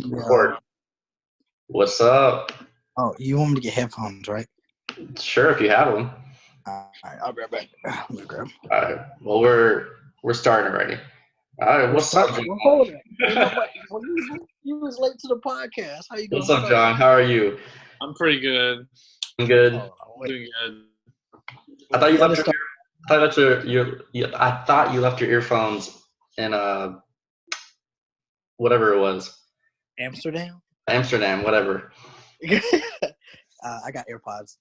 Record. Yeah. What's up? Oh, you want me to get headphones, right? Sure, if you have them. All right, I'll be right back. Let me grab 'em. All right. Well, we're starting already. All right. What's up, John? Well, hold it. Ain't nobody- well, you was late to the podcast. How you What's gonna up, John? How are you? I'm pretty good. I'm good. Oh, I'm wait. doing good. I thought you Let left me I thought you left your earphones in whatever it was, Amsterdam. Amsterdam, whatever. I got AirPods.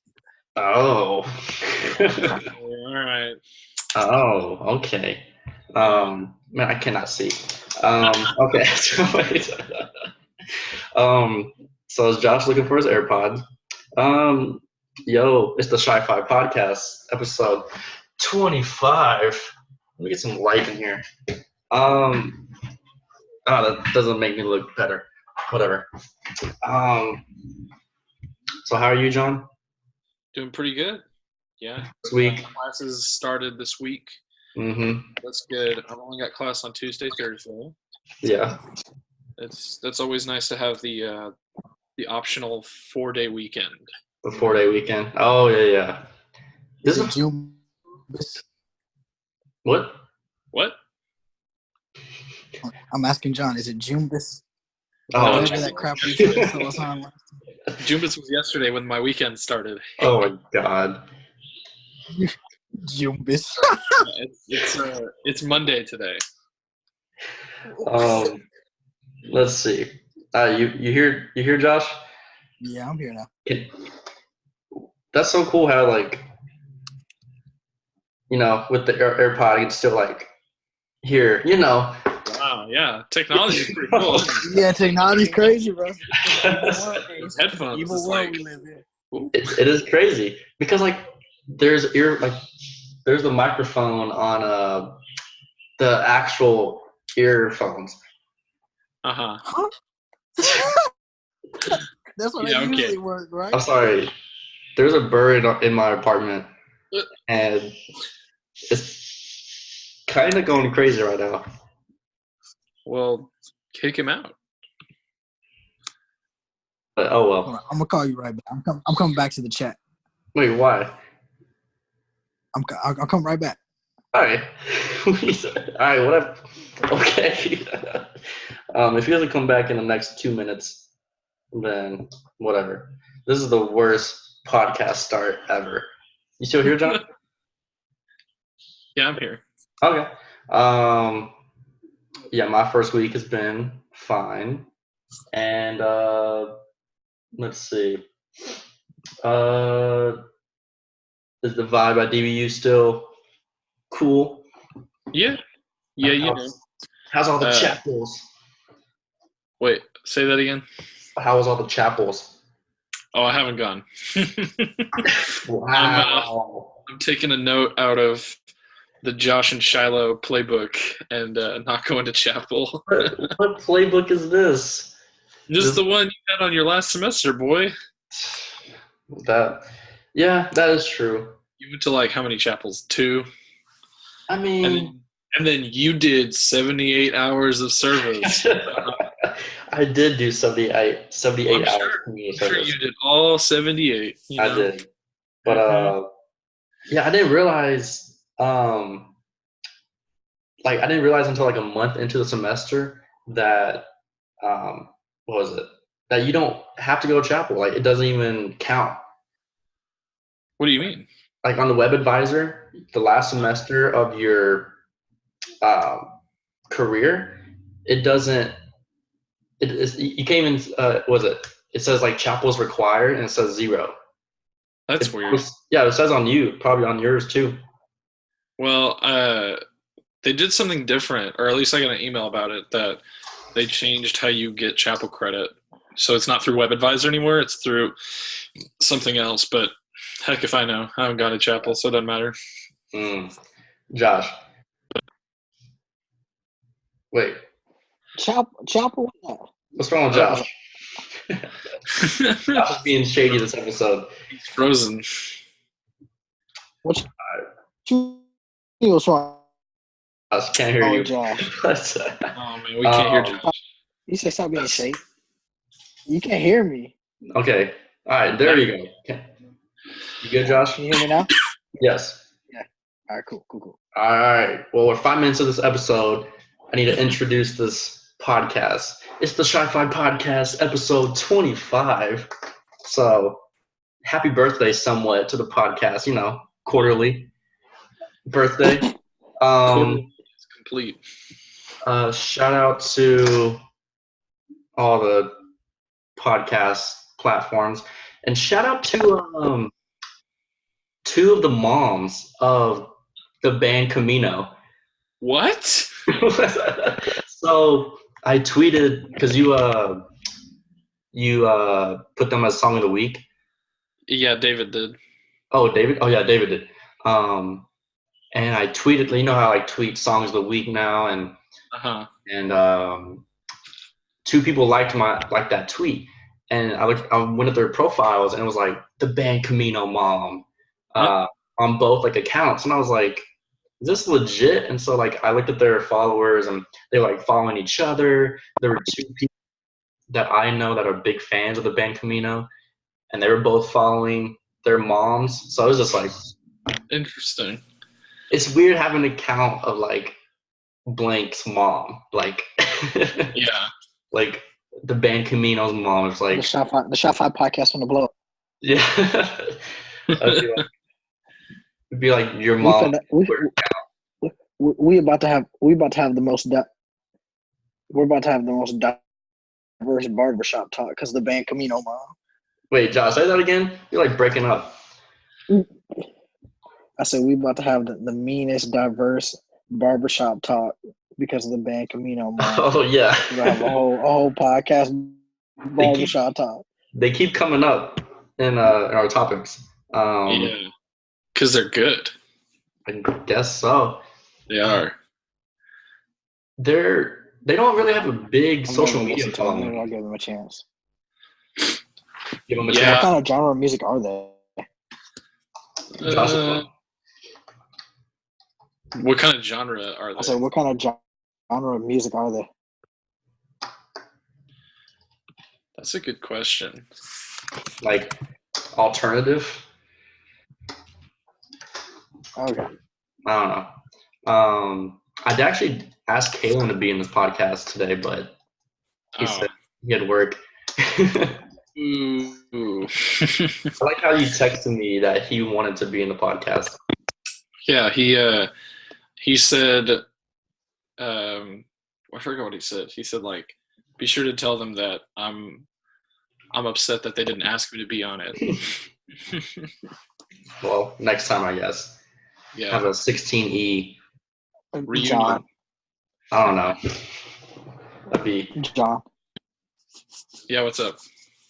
Oh. All right. Oh. Okay. Man, I cannot see. Okay. So wait. So is Josh looking for his AirPods? Yo, it's the Shi-Fi podcast, episode 25. Let me get some light in here. Oh, that doesn't make me look better. Whatever. So how are you, John? Doing pretty good. Yeah. This week? Classes started this week. Mm-hmm. That's good. I've only got class on Tuesday, Thursday. Yeah. That's always nice to have the optional 4-day weekend. The 4-day weekend. Oh yeah. Is it June? What? What? I'm asking John. Is it Jumbus? Oh, Whatever that crap we tried to sell us on. Jumbus was yesterday when my weekend started. oh my God. Jumbus. It's Monday today. Let's see. You hear Josh? Yeah, I'm here now. That's so cool how with the AirPod you can still hear. Wow, yeah. Technology is pretty cool. Yeah, technology's crazy, bro. Headphones. Evil It's world like, we live in. It is crazy because there's the microphone on the actual earphones. uh-huh. Huh? That's what Yeah, they okay. usually work, right? I'm sorry. There's a bird in my apartment, and it's kind of going crazy right now. Well, kick him out. But oh well. Hold on, I'm gonna call you right back. I'm coming back to the chat. Wait, why? I'll come right back. All right. All right. Whatever. Okay. If he doesn't come back in the next 2 minutes, then whatever. This is the worst podcast start ever. You still here, John? Yeah, I'm here. Okay. Yeah, my first week has been fine, and let's see. Is the vibe at DBU still cool? Yeah. Yeah, you know. How's all the chapels? Wait, say that again? How was all the chapels? Oh, I haven't gone. Wow. I'm taking a note out of the Josh and Shiloh playbook and not going to chapel. What playbook is this? Just the one you had on your last semester, boy. That is true. You went to how many chapels? 2? I mean, and then you did 78 hours of service. I did do 78 hours. I'm sure you did all 78. I did. But I didn't realize I didn't realize until a month into the semester that what was it? That you don't have to go to chapel. It doesn't even count. What do you mean? On the web advisor, the last semester of your career, it doesn't. You can't even. It says chapel is required, and it says 0. That's weird. Yeah, it says on you, probably on yours too. Well, they did something different, or at least I got an email about it, that they changed how you get chapel credit. So it's not through WebAdvisor anymore. It's through something else. But heck if I know. I haven't gone to chapel, so it doesn't matter. Josh. Wait. Chapel? What's wrong with Josh? Josh is being shady this episode. He's frozen. What's wrong? Josh, can't hear you. Josh. Oh, man, we can't hear Josh. You said stop being shady. You can't hear me. Okay. All right. There you go. Okay. You good, Josh? Can you hear me now? Yes. Yeah. All right. Cool. All right. Well, we're 5 minutes of this episode. I need to introduce this podcast. It's the Shi-Fi Podcast, episode 25. So, happy birthday somewhat to the podcast, quarterly birthday. It's complete. Shout out to all the podcast platforms, and shout out to two of the moms of the band CAMINO. What? So I tweeted because you put them as song of the week. Yeah, David did. Oh, David. Oh, yeah, David did. And I tweeted. You know how I tweet songs of the week now, and two people liked that tweet, and I went at their profiles, and it was like the band CAMINO mom on both like accounts, and I was like, is this legit? And so like I looked at their followers, and they were like following each other. There were two people that I know that are big fans of the band CAMINO, and they were both following their moms. So I was just like, interesting. It's weird having an account of like blank's mom, like yeah, like the band CAMINO's mom is like the Shi-Fi podcast on the blow. Yeah. It'd be like your mom. We're about to have the most diverse barbershop talk because the band CAMINO mom. Wait, Josh, say that again. You're like breaking up. I said we about to have the meanest diverse barbershop talk because of the band CAMINO mom. Oh yeah. We're gonna have a whole podcast barbershop talk. They keep coming up in our topics. Yeah, because they're good. I guess so. They are. They don't really have a big social media following. I'll give them a chance. Give them a chance. What kind of genre of music are they? What kind of genre are they? I said, what kind of genre of music are they? That's a good question. Like alternative? Okay. I don't know. I'd actually asked Caelan to be in this podcast today, but he said he had work. Ooh. I like how you texted me that he wanted to be in the podcast. Yeah, he said, I forgot what he said. He said, like, be sure to tell them that I'm upset that they didn't ask me to be on it. Well, next time, I guess. Yeah. Have a 16E reunion. John. I don't know. That'd be John. Yeah, what's up?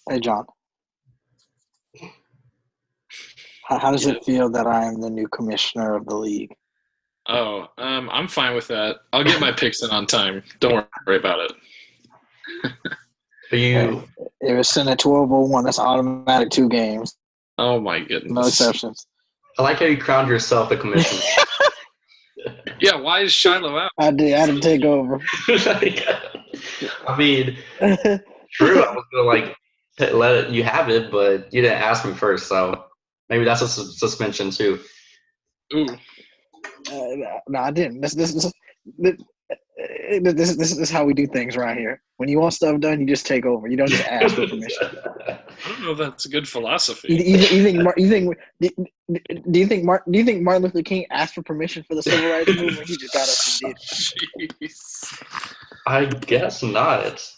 Hey, John. How does it feel that I am the new commissioner of the league? Oh, I'm fine with that. I'll get my picks in on time. Don't worry about it. Are you? It was sent at 12:01. That's automatic 2 games. Oh my goodness. No exceptions. I like how you crowned yourself the commissioner. Yeah, why is Shiloh out? I had to take over. I mean, true. I was gonna like let you have it, but you didn't ask me first, so maybe that's a suspension too. Ooh. No, I didn't. This is how we do things right here. When you want stuff done, you just take over. You don't just ask for permission. I don't know if that's a good philosophy. Do you think Martin Luther King asked for permission for the civil rights movement? He just got us and did. Jeez. I guess not.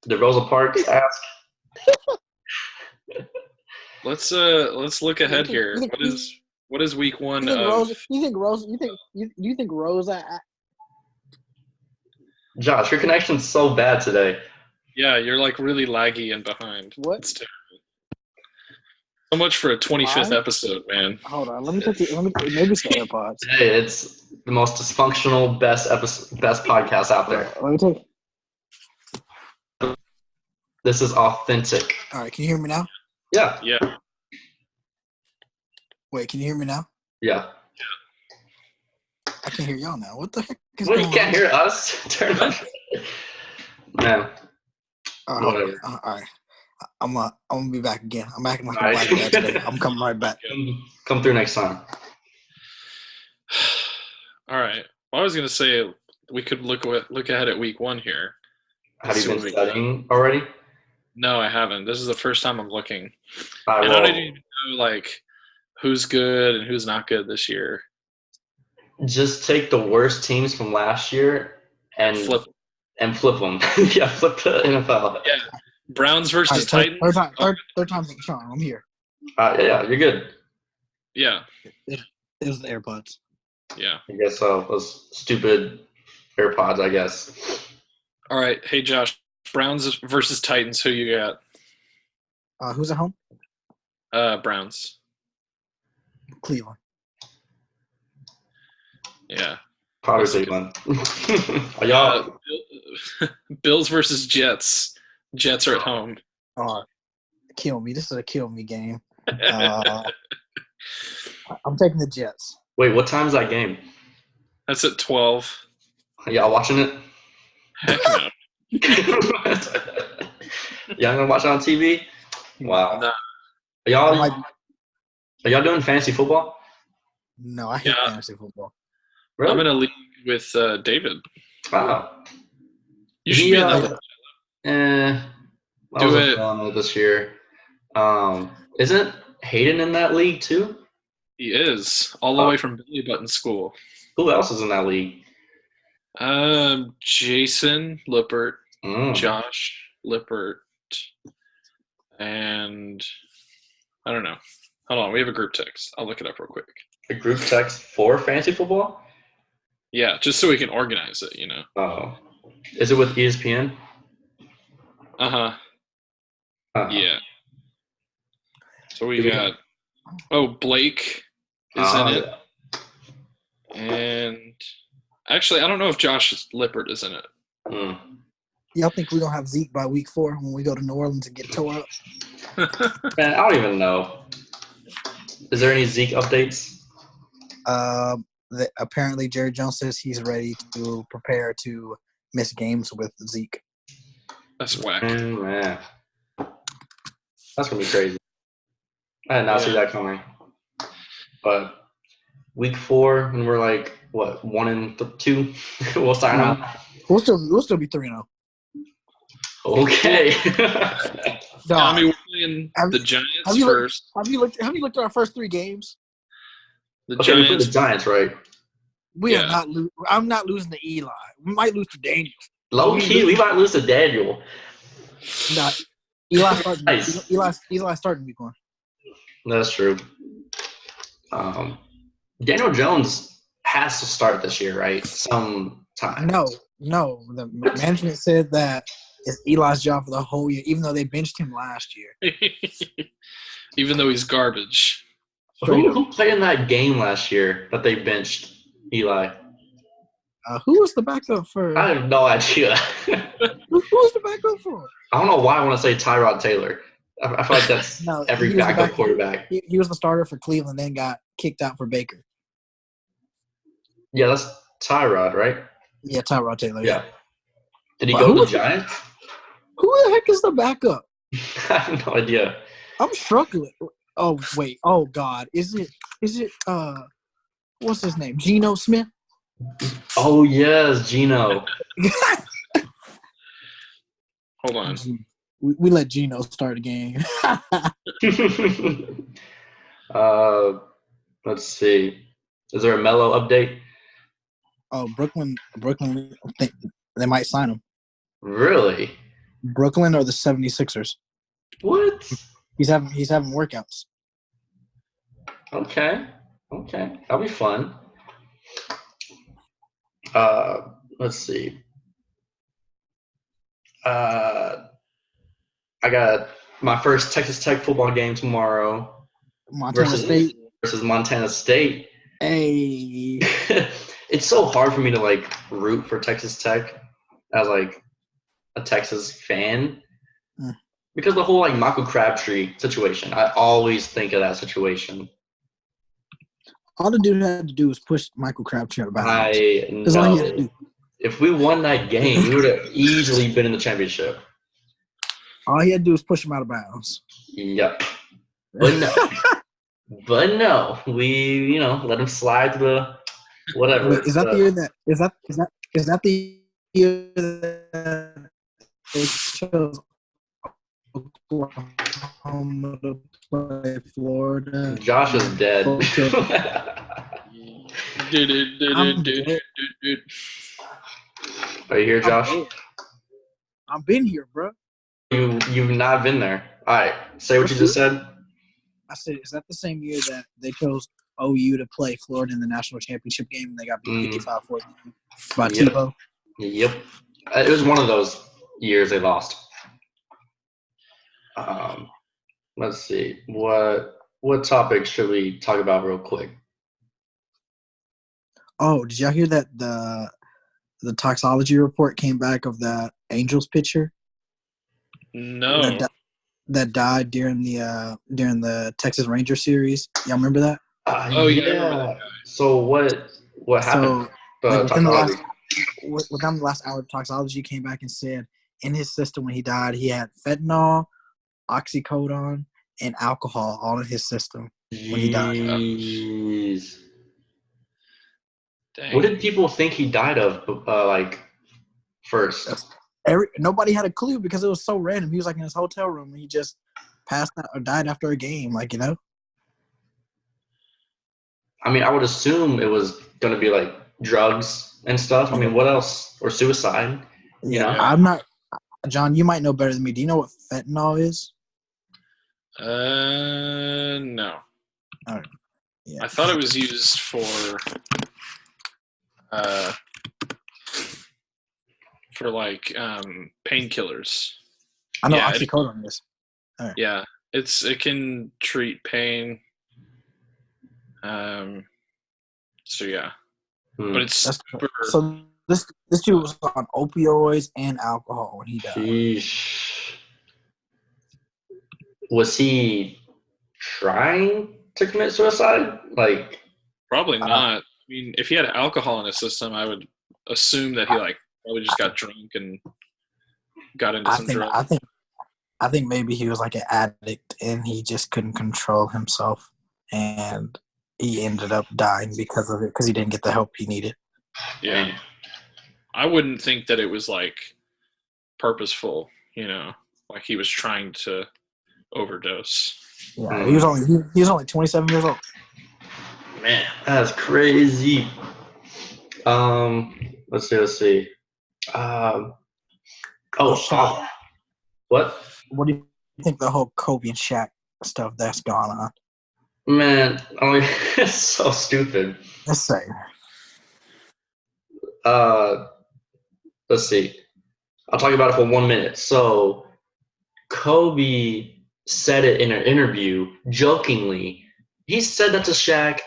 Did Rosa Parks ask? Let's look ahead here. What is week one of? You think Rosa? Josh, your connection's so bad today. Yeah, you're like really laggy and behind. What? It's terrible. So much for a 25th episode, man. Hold on, maybe it's the AirPods. Hey, it's the most dysfunctional, best podcast out there. Let me take. This is authentic. All right, can you hear me now? Yeah. Yeah. Wait, can you hear me now? Yeah. I can't hear y'all now. What the heck is Well, going you can't on? hear us. Turn on. Man, Whatever. All right. I'm gonna be back again. I'm acting like All a right. black guy today. I'm coming right back. Come through next time. All right. Well, I was gonna say we could look ahead at week 1 here. Have you See been what we studying already? No, I haven't. This is the first time I'm looking, I and I don't will even know like who's good and who's not good this year. just take the worst teams from last year and Flip. flip them. Yeah, flip the NFL. Yeah. Browns versus All right, Titans. third time's the charm. I'm here. Yeah, you're good. Yeah. It was the AirPods. Yeah. I guess so. Those stupid AirPods, I guess. All right. Hey, Josh. Browns versus Titans. Who you got? Who's at home? Browns. Cleveland. Yeah. Probably Cleveland. Are y'all? Bills versus Jets. Jets are at home. Kill me. This is a kill me game. I'm taking the Jets. Wait, what time is that game? That's at 12. Are y'all watching it? Heck no. Y'all gonna watch it on TV? Wow. No. Are y'all doing fantasy football? No, I hate fantasy football. Really? I'm in a league with David. Wow. You should be in that league. I wasn't feeling it this year. Isn't Hayden in that league too? He is. All the way from Billy Button School. Who else is in that league? Jason Lippert, Josh Lippert, and I don't know. Hold on, we have a group text. I'll look it up real quick. A group text for fantasy football? Yeah, just so we can organize it, you know. Oh. Is it with ESPN? Uh-huh. Yeah. So we got Blake is in it. And actually, I don't know if Josh Lippert is in it. Y'all think we're going to have Zeke by week 4 when we go to New Orleans and get tore up? Man, I don't even know. Is there any Zeke updates? Apparently, Jerry Jones says he's ready to prepare to miss games with Zeke. That's whack. Man. That's going to be crazy. I did not see that coming. But week 4, when we're like, 1-2, we'll sign up. We'll still be 3-0. Okay. I mean, we're playing the Giants first. Have you looked at our first 3 games? We played the Giants, right? We are not. I'm not losing to Eli. We might lose to Daniel. Low key, we might lose to Daniel. Nah, Eli starting. Nice. Eli starting week 1. That's true. Daniel Jones has to start this year, right? Sometime. No. The management said that it's Eli's job for the whole year, even though they benched him last year. Even though he's garbage. Who played in that game last year that they benched Eli? Who was the backup for? I have no idea. Who was the backup for? I don't know why I want to say Tyrod Taylor. I feel like that's every backup quarterback. He was the starter for Cleveland, then got kicked out for Baker. Yeah, that's Tyrod, right? Yeah, Tyrod Taylor. Yeah. Did he go to the Giants? Who the heck is the backup? I have no idea. I'm struggling. Oh wait. Oh God. Is it? What's his name? Geno Smith. Oh yes, Geno. Hold on. We let Geno start the game. Let's see. Is there a Melo update? Oh, Brooklyn. They might sign him. Really? Brooklyn or the 76ers? What? He's having workouts. Okay. That'll be fun. Let's see. I got my first Texas Tech football game tomorrow. Montana State versus Montana State. Hey. It's so hard for me to root for Texas Tech as a Texas fan because the whole Michael Crabtree situation. I always think of that situation. All the dude had to do was push Michael Crabtree out of bounds. I know. If we won that game, we would have easily been in the championship. All he had to do was push him out of bounds. Yep. But no, we let him slide to the whatever. Wait, is that the year that is that the year that they chose Oklahoma to play Florida? Josh is dead. I'm dead. Are you here, Josh? I've been here, bro. You've not been there. All right, say what you just said. I said, is that the same year that they chose OU to play Florida in the national championship game and they got beat 55-14 by Tebow? Yep. It was one of those years they lost. Let's see. What topic should we talk about real quick? Oh, did y'all hear that the toxicology report came back of that Angels pitcher? No. That died during the Texas Rangers series. Y'all remember that? Yeah. I remember that guy. So what happened? So, within the last hour, toxicology came back and said in his system when he died, he had fentanyl, oxycodone, and alcohol all in his system when he died. Jeez. Dang. What did people think he died of? First. Nobody had a clue because it was so random. He was in his hotel room and he just passed out or died after a game, I mean, I would assume it was going to be drugs and stuff. I mean, what else? Or suicide? Yeah, I'm not. John, you might know better than me. Do you know what fentanyl is? No. All right. Yeah. I thought it was used for painkillers. I know oxycodone is. All right. Yeah, it can treat pain. So yeah, but it's super. So this dude was on opioids and alcohol when he died. Sheesh. Was he trying to commit suicide? Probably not. I mean, if he had alcohol in his system, I would assume that he probably just got drunk and got into some drugs. I think maybe he was an addict and he just couldn't control himself, and he ended up dying because of it because he didn't get the help he needed. Yeah, I wouldn't think that it was purposeful. He was trying to overdose. Yeah, he was only 27 years old. Man, that's crazy. Let's see. What? What do you think the whole Kobe and Shaq stuff that's gone on? Man, it's so stupid. Let's say. Let's see. I'll talk about it for 1 minute. So, Kobe said it in an interview, jokingly. He said that to Shaq,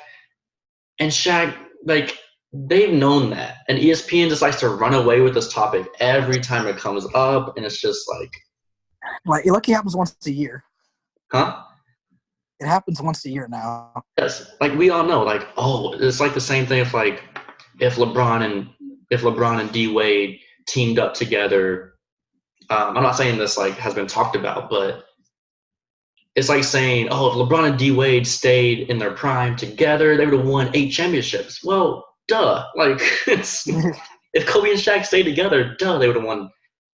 and Shaq, they've known that. And ESPN just likes to run away with this topic every time it comes up, and it's just it lucky happens once a year. Huh? It happens once a year now. Yes, we all know, it's the same thing if LeBron and D Wade teamed up together. I'm not saying this has been talked about, but it's saying, if LeBron and D Wade stayed in their prime together, they would have won 8 championships. Well, duh. If Kobe and Shaq stayed together, duh, they would have won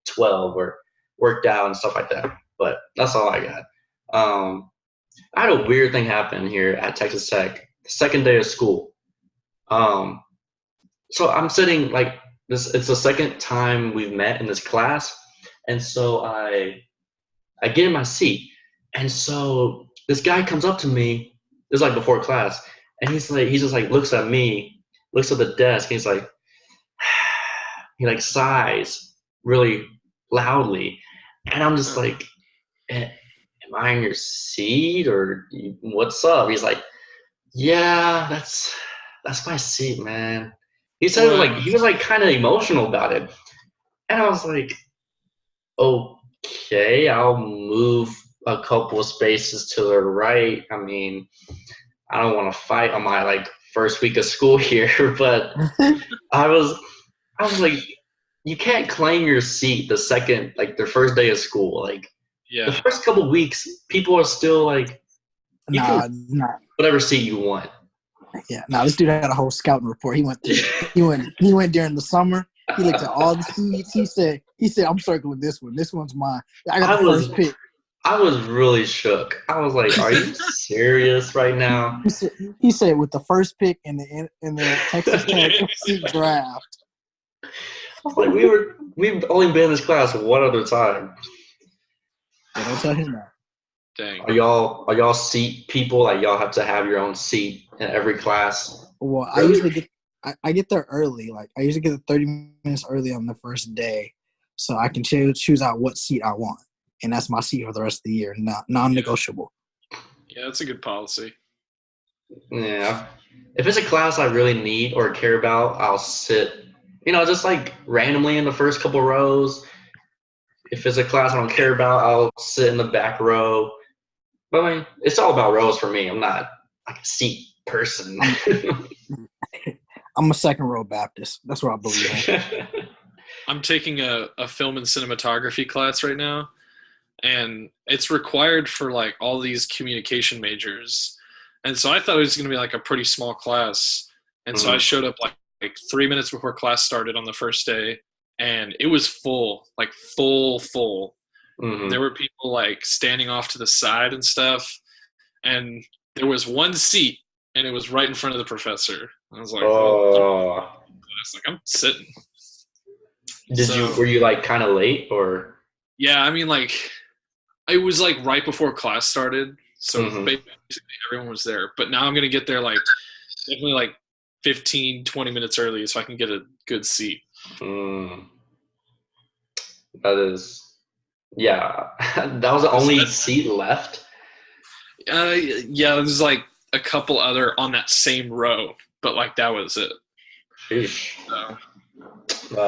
12 or worked out and stuff like that. But that's all I got. I had a weird thing happen here at Texas Tech, the second day of school. So I'm sitting this. It's the second time we've met in this class, and so I get in my seat, and so this guy comes up to me. This is before class, and he just looks at me, looks at the desk, and he's he sighs really loudly, and I'm just am I in your seat or what's up? He's yeah, that's my seat, man. He said he was kind of emotional about it, and I was okay, I'll move a couple of spaces to the right. I mean, I don't want to fight on my first week of school here, but I was you can't claim your seat the second, the first day of school. the first couple weeks, people are still like, you can whatever seat you want. Yeah, this dude had a whole scouting report. He went during the summer. He looked at all the seats. He said, I'm circling this one. This one's mine. I got the first pick. I was really shook. I was like, "Are you serious right now?" He said, with the first pick in the Texas Tech draft. I was like, we've only been in this class one other time. Yeah, don't tell him that. Dang. Are y'all seat people? Like y'all have to have your own seat in every class? Well, really? I usually get there early. Like I usually get there 30 minutes early on the first day, so I can choose out what seat I want, and that's my seat for the rest of the year, non-negotiable. Yeah, that's a good policy. Yeah, if it's a class I really need or care about, I'll sit, just like randomly in the first couple rows. If it's a class I don't care about, I'll sit in the back row. But I mean, it's all about rows for me. I'm not like a seat person. I'm a second row Baptist. That's what I believe in. I'm taking a film and cinematography class right now, and it's required for like all these communication majors. And so I thought it was going to be like a pretty small class. And so I showed up like 3 minutes before class started on the first day, and it was full, like full. Mm-hmm. There were people like standing off to the side and stuff, and there was one seat, and it was right in front of the professor. I was like, I'm sitting. Were you like kind of late or? Yeah, I mean, like it was like right before class started, so basically everyone was there. But now I'm gonna get there like definitely like 15, 20 minutes early so I can get a good seat. That is. Yeah, that was the only seat left. Yeah, there's like a couple other on that same row, but like that was it. Sheesh. So,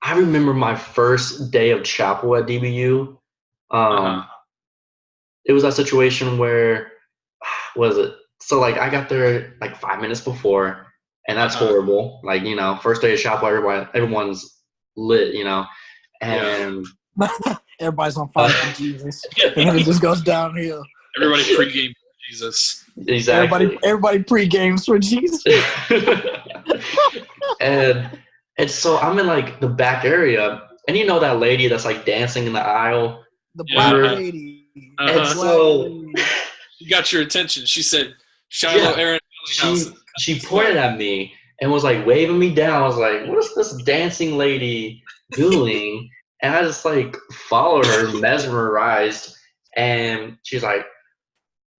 I remember my first day of chapel at DBU. It was that situation where, what was it? So like I got there like 5 minutes before, and that's horrible. Like first day of chapel, everyone's lit, and everybody's on fire for Jesus, and then it just goes downhill. Everybody pregame for Jesus. Exactly. Everybody pre-games for Jesus. and so I'm in like the back area, and that lady that's like dancing in the aisle, the black lady. And so she got your attention. She said, "Shiloh, Aaron." She pointed at me and was like waving me down. I was like, "What is this dancing lady doing?" And I just like followed her, mesmerized. And she's like,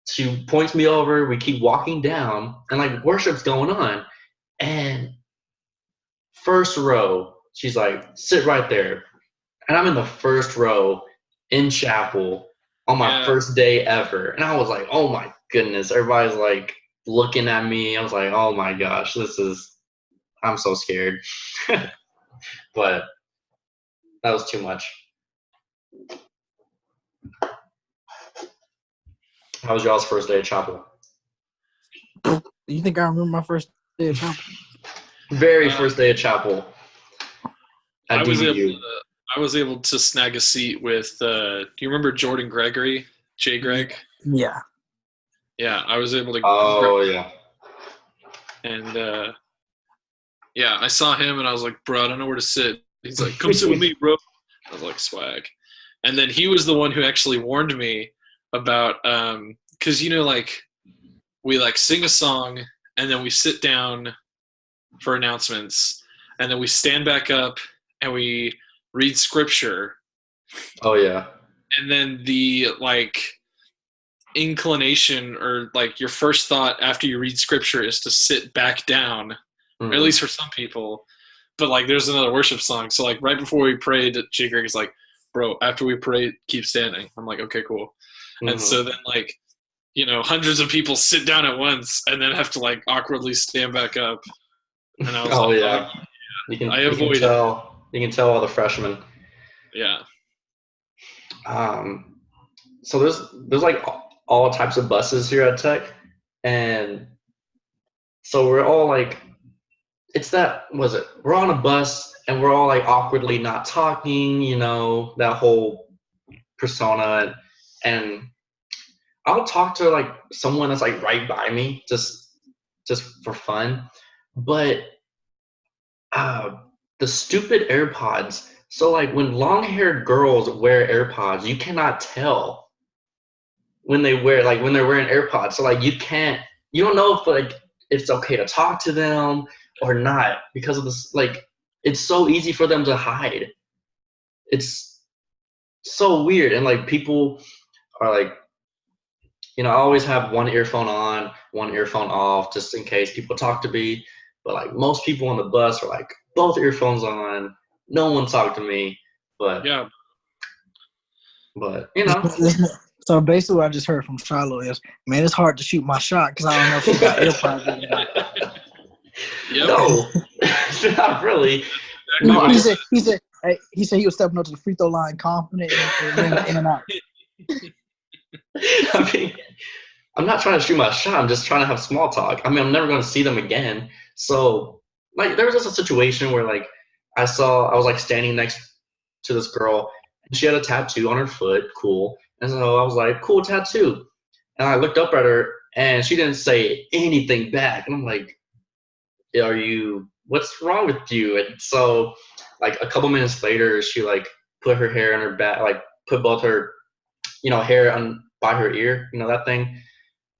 she points me over. We keep walking down, and like worship's going on. And first row, she's like, "Sit right there." And I'm in the first row in chapel on my first day ever. And I was like, "Oh my goodness!" Everybody's like looking at me. I was like, "Oh my gosh, I'm so scared." But that was too much. How was y'all's first day of chapel? You think I remember my first day of chapel? Very first day of chapel. I was able to snag a seat with. Do you remember Jordan Gregory, J. Greg? Yeah. Yeah, I was able to. Oh yeah. And I saw him and I was like, "Bro, I don't know where to sit." He's like, "Come sit with me, bro." I was like, "Swag." And then he was the one who actually warned me about because like we like sing a song and then we sit down for announcements and then we stand back up and we read scripture. Oh yeah. And then the like inclination or like your first thought after you read scripture is to sit back down, or at least for some people. But like there's another worship song. So like right before we prayed, J. Greg is like, "Bro, after we pray, keep standing." I'm like, "Okay, cool." And so then like, hundreds of people sit down at once and then have to like awkwardly stand back up. And I was "Oh yeah." You can tell all the freshmen. Yeah. So there's like all types of buses here at Tech, and so we're all like it's that, was it, we're on a bus and we're all like awkwardly not talking, that whole persona, and I'll talk to like someone that's like right by me, just for fun, but the stupid AirPods. So like when long-haired girls wear AirPods, you cannot tell when they're wearing AirPods. So like you don't know if like it's okay to talk to them or not because of this. Like it's so easy for them to hide. It's so weird, and like people are like, I always have one earphone on, one earphone off, just in case people talk to me. But like most people on the bus are like both earphones on. No one talked to me, but Yeah. But So basically, what I just heard from Shiloh is, man, it's hard to shoot my shot because I don't know if she got AirPods in or not. No, not really. No, he said he was stepping up to the free throw line confident and in and out. I mean, I'm not trying to shoot my shot. I'm just trying to have small talk. I mean, I'm never going to see them again. So, like, there was just a situation where, like, I was, like, standing next to this girl, and she had a tattoo on her foot. Cool. And so I was like, cool tattoo. And I looked up at her, and she didn't say anything back. And I'm like, what's wrong with you? And so, like, a couple minutes later, she, like, put her hair on her back, like, put both her, hair on by her ear, that thing.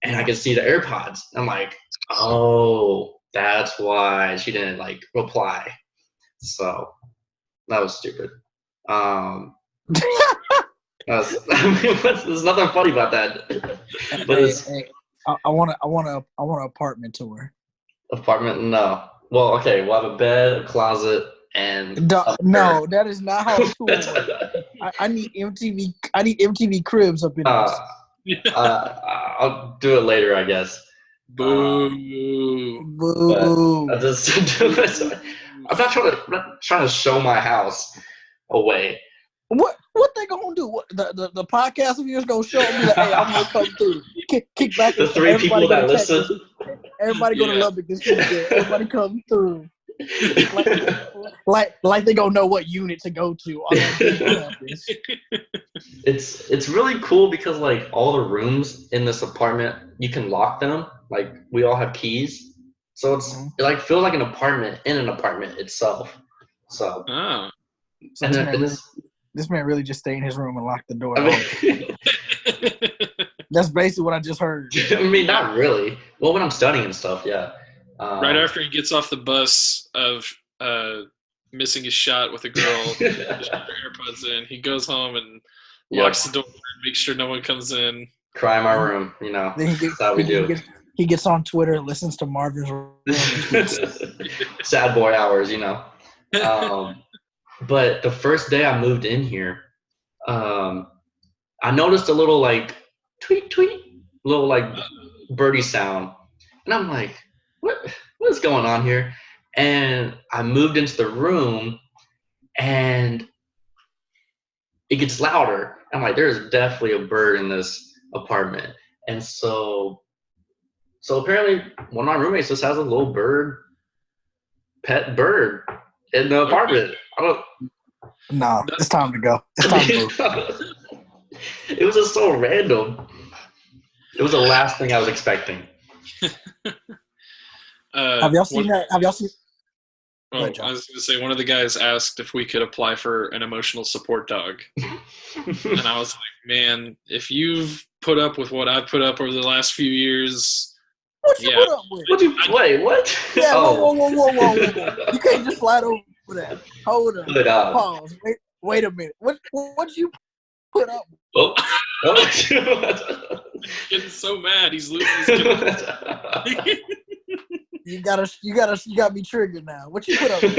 And I could see the AirPods. I'm like, oh, that's why she didn't like reply. So that was stupid. There's nothing funny about that. But I want an apartment tour. Apartment? No. Well, okay. We'll have a bed, a closet, and no, that is not how a tour works. I need MTV. I need MTV Cribs up in this. I'll do it later, I guess. Boo. Boo. I'm not trying to show my house away. What they gonna do? What the podcast of yours gonna show me? Like, hey, I'm gonna come through. Kick back. The three people that listen. Everybody go to Lubbock this weekend. Everybody come through. like they gonna know what unit to go to on that campus. It's really cool because like all the rooms in this apartment, you can lock them. Like we all have keys, so it like feels like an apartment in an apartment itself. So. Oh. So this man really just stayed in his room and locked the door. That's basically what I just heard. I mean, not really. Well, when I'm studying and stuff, yeah. Right after he gets off the bus of missing his shot with a girl, just put her AirPods in, he goes home and locks the door and makes sure no one comes in. Cry in my room, that's how we do. He gets on Twitter and listens to Marvin's room. Sad boy hours, But the first day I moved in here, I noticed a little like tweet, little like birdie sound, and I'm like, what is going on here? And I moved into the room, and it gets louder. I'm like, there's definitely a bird in this apartment, and so apparently one of my roommates just has a little pet bird in the apartment. No, it's time to go. It's time to move. It was just so random. It was the last thing I was expecting. Have y'all seen that? Have y'all seen? Oh, I was going to say, one of the guys asked if we could apply for an emotional support dog. And I was like, man, if you've put up with what I've put up over the last few years. What you put up with? Wait, what? Yeah, whoa. You can't just slide over that. Hold up. Pause. Wait a minute. What did you put up with? Oh. He's getting so mad. He's losing his You gotta be triggered now. What you put up with?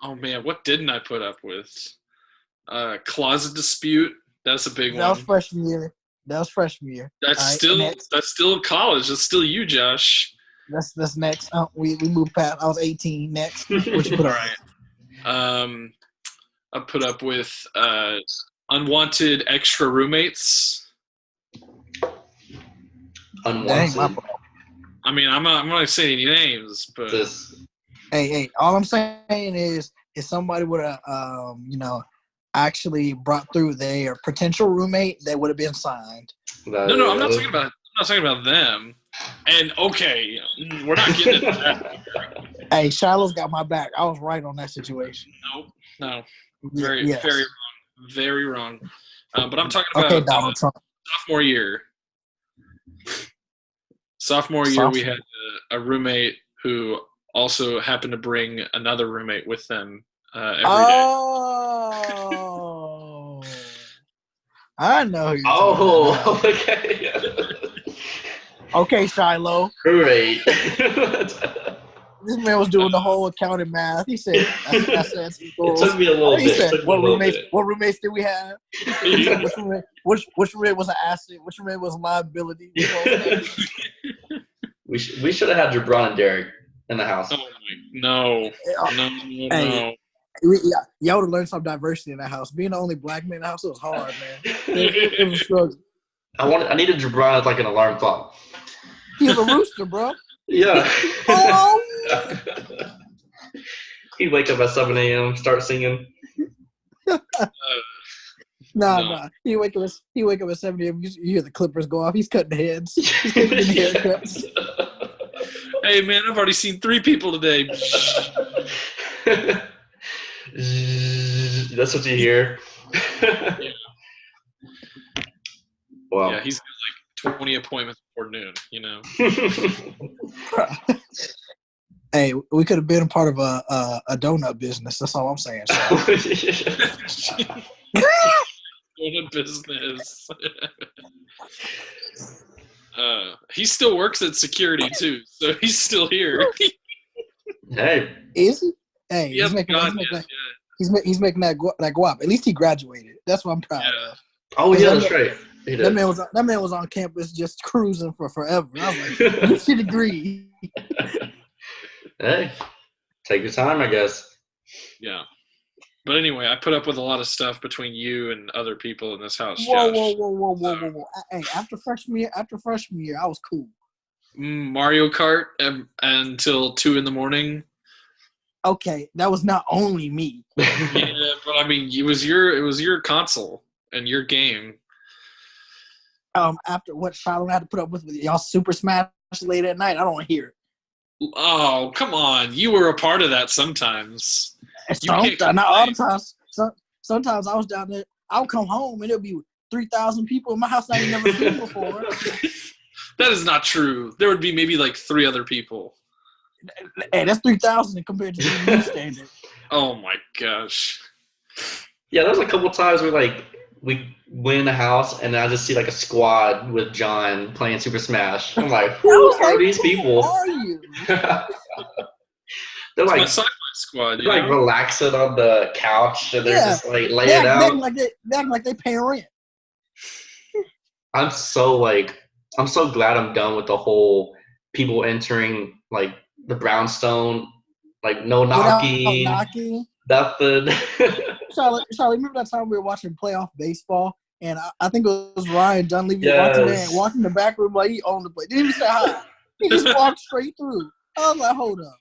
Oh man, what didn't I put up with? Closet dispute. That's a big one. That was freshman year. That's still college. That's still you, Josh. That's next. We moved past. I was 18. Next. What you put up? Right. I put up with unwanted extra roommates. Unwanted. Dang, I mean, I'm not going to say any names, but Hey, all I'm saying is if somebody would have, actually brought through their potential roommate, they would have been signed. No, I'm not talking about them. And okay, we're not getting into that. Hey, Shiloh's got my back. I was right on that situation. No, very wrong, very wrong. But I'm talking about Donald Trump. sophomore year. Sophomore year, we had a roommate who also happened to bring another roommate with them every day. Oh, I know who you're talking about. Okay. Okay, Shiloh. Great. This man was doing the whole accounting math. He said, assets equals. It took me a little bit. He said, what roommates did we have? Which roommate was an asset? Which roommate was a liability? We should have had Jabron and Derek in the house. Oh, no. Hey, y'all would have learned some diversity in that house. Being the only black man in the house, it was hard, man. It was a struggle. I needed Jabron as like an alarm clock. He was a rooster, bro. Yeah. Oh. He'd wake up at 7 a.m., start singing. Nah. He wake up at 7 a.m. You hear the clippers go off. He's cutting heads. He's getting haircuts. Hey, man, I've already seen 3 people today. That's what you hear. Yeah. Wow. Yeah, he's got like 20 appointments before noon, you know. Hey, we could have been a part of a donut business. That's all I'm saying. Donut business. He still works at security too, so he's still here. Hey, is he? Hey, he's making that guap. At least he graduated. That's what I'm proud of. Oh yeah, that's right. That man was on campus just cruising for forever. I was like, get your degree. Hey, take your time, I guess. Yeah. But anyway, I put up with a lot of stuff between you and other people in this house. Whoa. Hey, after freshman year, I was cool. Mario Kart until 2 a.m. Okay, that was not only me. Yeah, but I mean, it was your console and your game. After what Shiloh had to put up with y'all Super Smash late at night, I don't want to hear it. Oh, come on. You were a part of that sometimes. Not all the times. Sometimes I was down there. I would come home and there'll be 3,000 people in my house I ain't never seen before. That is not true. There would be maybe like 3 other people. Hey, that's 3,000 compared to the new standard. Oh my gosh. Yeah, there's a couple times where we went in the house and I just see like a squad with John playing Super Smash. I'm like, who are these people? Who are you? They're like my sci-fi squad. They're like relaxing on the couch and they're just like laying out. They act like they pay rent. I'm so glad I'm done with the whole people entering like the Brownstone, like no knocking, nothing. Charlie, remember that time we were watching playoff baseball, and I think it was Ryan Dunleavy walking in the back room like he owned the place. Didn't even say hi. He just walked straight through. I was like, hold up.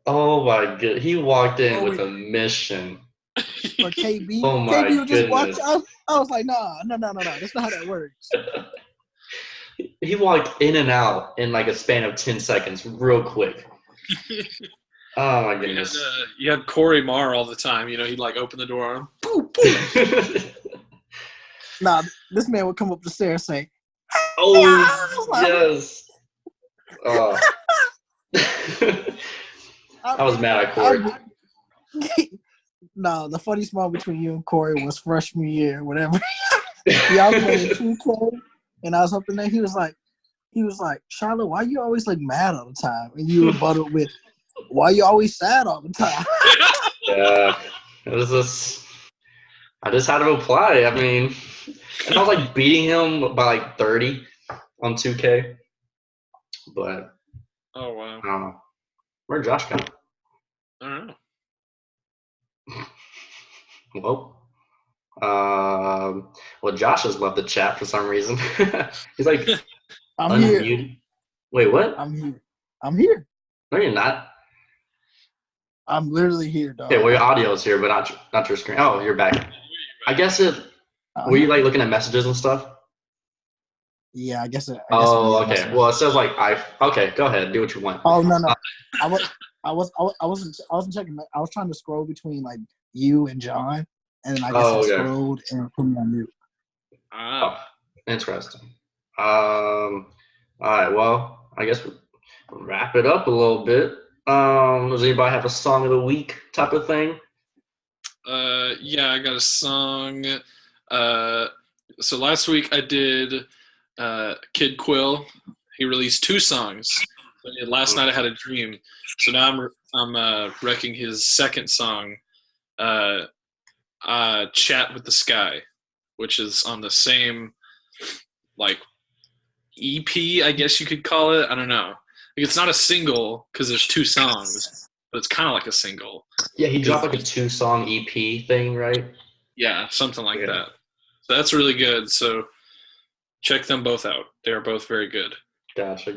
Oh my god, he walked in with a mission. For KB. Oh my KB just goodness. walked. I was like, no. That's not how that works. He walked in and out in like a span of 10 seconds, real quick. Oh my goodness. You had Corey Marr all the time. You know, he'd like open the door on him. Boop, boop. Nah, this man would come up the stairs and say, "Oh yes." I was mad at Corey. No, the funniest moment between you and Corey was freshman year, whatever. Y'all playing 2K, and I was up in there. He was like, Charlotte, why you always like mad all the time? And you rebutted with, why you always sad all the time? Yeah, it was just. I just had to reply. I mean, and I was like beating him by like 30 on 2K, but oh wow, I don't know. Where'd Josh go? I don't know. Well, Josh has left the chat for some reason. He's like I'm unmuted. here. Wait, what? I'm here. I'm here. No, you're not. I'm literally here, dog. Okay, well, your audio is here, but not your screen. Oh, you're back. I guess it. Were you like looking at messages and stuff? Yeah, I guess it. Oh, okay. Well, it says like Okay, go ahead. Do what you want. Oh no. I wasn't checking. I was trying to scroll between like you and John, and then I guess I scrolled and put me on mute. Oh, interesting. All right. Well, I guess we'll wrap it up a little bit. Does anybody have a song of the week type of thing? Yeah, I got a song. So last week I did Kid Quill. He released 2 songs. Last night I had a dream. So now I'm wrecking his second song, Chat with the Sky, which is on the same like EP, I guess you could call it. I don't know. Like, it's not a single because there's 2 songs, but it's kind of like a single. Yeah, he dropped like a 2-song EP thing, right? Yeah, something like that. So that's really good. So check them both out. They are both very good. Gotcha.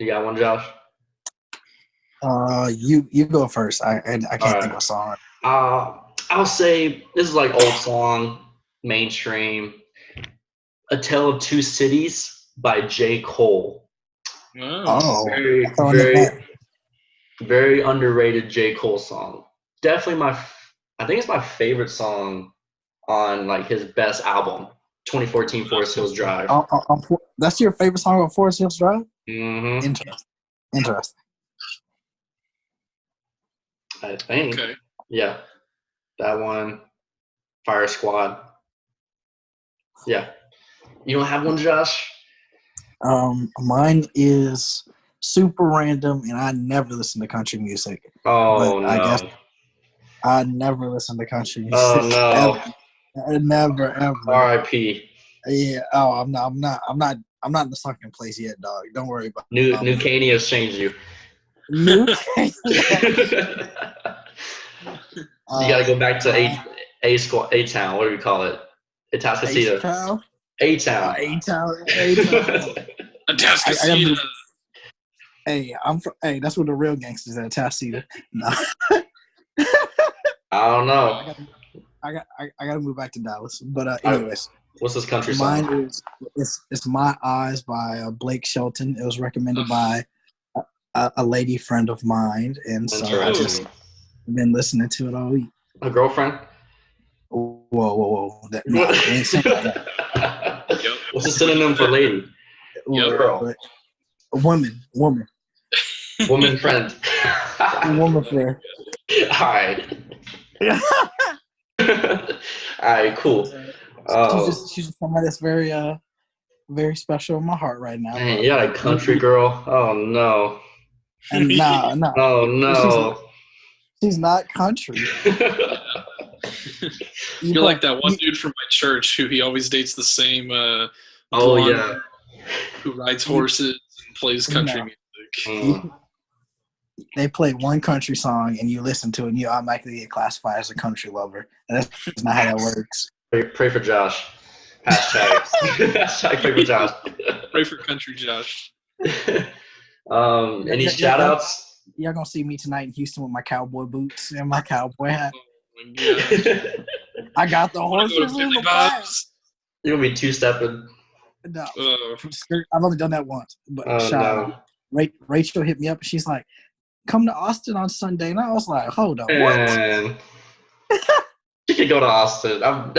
You got one, Josh? You go first. I can't think of a song. I'll say this is like old song, mainstream. A Tale of Two Cities by J. Cole. Oh. Very underrated J. Cole song. Definitely I think it's my favorite song on like his best album, 2014 Forest Hills Drive. That's your favorite song on Forest Hills Drive? Mm-hmm. Interesting. I think. Okay. Yeah. That one. Fire Squad. Yeah. You don't have one, Josh? Mine is super random, and I never listen to country music. Oh, no. I guess I never listen to country music. Oh, no. Never, ever. R.I.P. Yeah. Oh, I'm not in the sunken place yet, dog. Don't worry about it. New Caney has changed you. New Caney. You got to go back to A-Town. What do we call it? Atascocita. A-Town. A-Town. Atascocita. Hey, that's where the real gangsters at. Atascocita. No. I don't know. I got to move back to Dallas. But anyways, what's this country song? Mine it's My Eyes by Blake Shelton. It was recommended by a lady friend of mine, and so I just been listening to it all week. A girlfriend? Whoa! What's the synonym for lady? Girl. Woman. Woman friend. Woman friend. All right. All right, cool. She's just somebody that's very very special in my heart right now. Man, you got a country girl. Oh no. And no. Oh no. She's not country. You're like that one dude from my church who he always dates the same yeah. who rides horses and plays country music. They play one country song and you listen to it and you automatically get classified as a country lover. And that's not how that works. Pray for Josh. Hashtag pray for Josh. Pray for country Josh. Any shout outs? Y'all gonna see me tonight in Houston with my cowboy boots and my cowboy hat. Oh my God. I got the horses in the back. You're gonna be two-stepping. No, I've only done that once. But shout out. Rachel hit me up and she's like, "Come to Austin on Sunday," and I was like, "Hold on, what?" You could go to Austin. I'm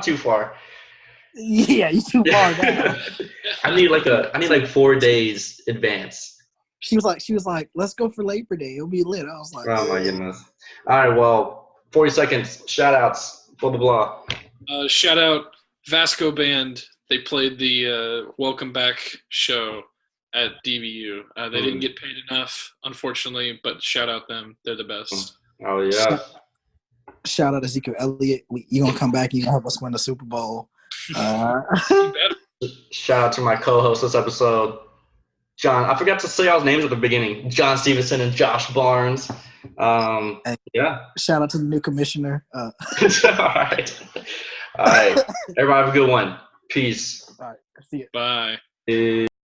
too far. Yeah, you too far now. I need like 4 days advance. She was like, "Let's go for Labor Day. It'll be lit." I was like, "Oh my goodness!" All right, well, 40 seconds. Shout outs. Blah blah blah. Shout out Vasco Band. They played the Welcome Back show at DBU. They didn't get paid enough, unfortunately, but shout out them. They're the best. Oh yeah. Shout out to Zeke Elliott. You gonna come back and you gonna help us win the Super Bowl. Shout out to my co-host this episode, John. I forgot to say y'all's names at the beginning. John Stephenson and Josh Barnes. Yeah. Shout out to the new commissioner. All right. Everybody have a good one. Peace. All right. See you. Bye.